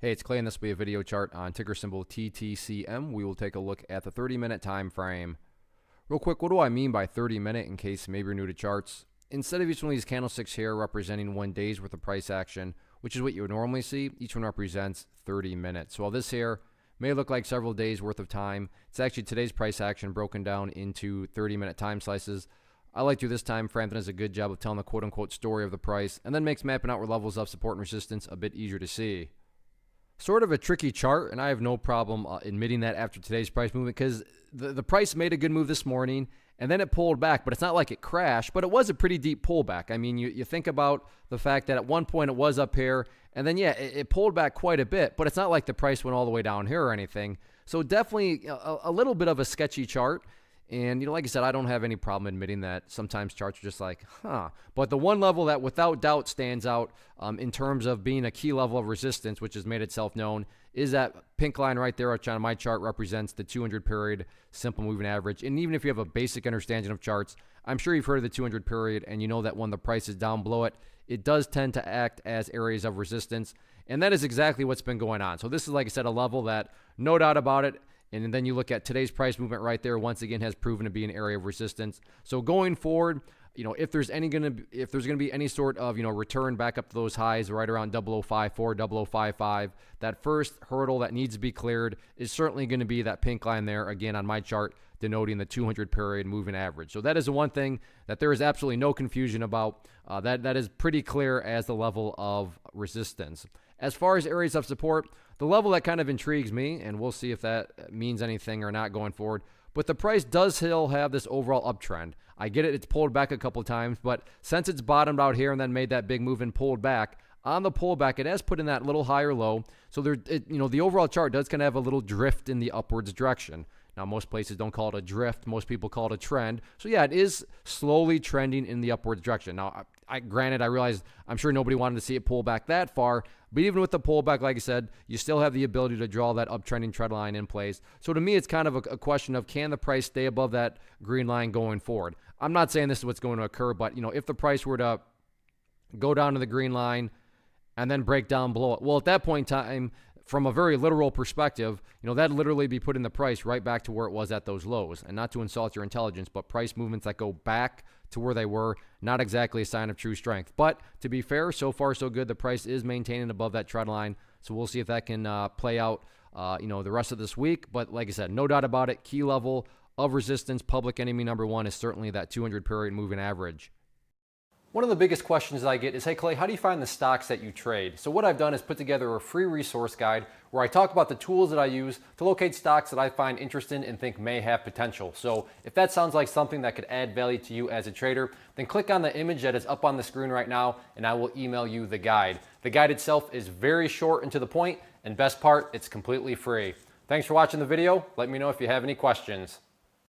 Hey, it's Clay, and this will be a video chart on ticker symbol TTCM. We will take a look at the 30-minute time frame. Real quick, what do I mean by 30-minute in case maybe you're new to charts? Instead of each one of these candlesticks here representing 1 day's worth of price action, which is what you would normally see, each one represents 30 minutes. So while this here may look like several days worth of time, it's actually today's price action broken down into 30-minute time slices. I like to do this time frame that does a good job of telling the quote-unquote story of the price and then makes mapping out where levels of support and resistance a bit easier to see. Sort of a tricky chart, and I have no problem admitting that after today's price movement, because the price made a good move this morning and then it pulled back, but it's not like it crashed, but it was a pretty deep pullback. I mean, you think about the fact that at one point it was up here, and then it pulled back quite a bit, but it's not like the price went all the way down here or anything. So definitely a little bit of a sketchy chart. And, like I said, I don't have any problem admitting that sometimes charts are just like, But the one level that without doubt stands out in terms of being a key level of resistance, which has made itself known, is that pink line right there, which on my chart represents the 200 period simple moving average. And even if you have a basic understanding of charts, I'm sure you've heard of the 200 period, and you know that when the price is down below it, it does tend to act as areas of resistance. And that is exactly what's been going on. So this is, like I said, a level that, no doubt about it, and then you look at today's price movement right there, once again has proven to be an area of resistance. So going forward, if there's going to be any sort of, return back up to those highs right around 0054, 0055, that first hurdle that needs to be cleared is certainly going to be that pink line there, again on my chart, denoting the 200 period moving average. So that is the one thing that there is absolutely no confusion about. That is pretty clear as the level of resistance. As far as areas of support, the level that kind of intrigues me, and we'll see if that means anything or not going forward, but the price does still have this overall uptrend. I get it, it's pulled back a couple of times, but since it's bottomed out here and then made that big move and pulled back, on the pullback, it has put in that little higher low. So the overall chart does kind of have a little drift in the upwards direction. Now, most places don't call it a drift. Most people call it a trend. So, yeah, it is slowly trending in the upwards direction. Now, granted, I realize I'm sure nobody wanted to see it pull back that far. But even with the pullback, like I said, you still have the ability to draw that uptrending trend line in place. So, to me, it's kind of a question of, can the price stay above that green line going forward? I'm not saying this is what's going to occur, but, if the price were to go down to the green line and then break down below it, well, at that point in time, from a very literal perspective, that'd literally be putting the price right back to where it was at those lows. And not to insult your intelligence, but price movements that go back to where they were, not exactly a sign of true strength. But to be fair, so far so good. The price is maintaining above that trend line. So we'll see if that can play out, the rest of this week. But like I said, no doubt about it, key level of resistance, public enemy number one, is certainly that 200 period moving average. One of the biggest questions that I get is, hey Clay, how do you find the stocks that you trade? So what I've done is put together a free resource guide where I talk about the tools that I use to locate stocks that I find interesting and think may have potential. So if that sounds like something that could add value to you as a trader, then click on the image that is up on the screen right now and I will email you the guide. The guide itself is very short and to the point, and best part, it's completely free. Thanks for watching the video. Let me know if you have any questions.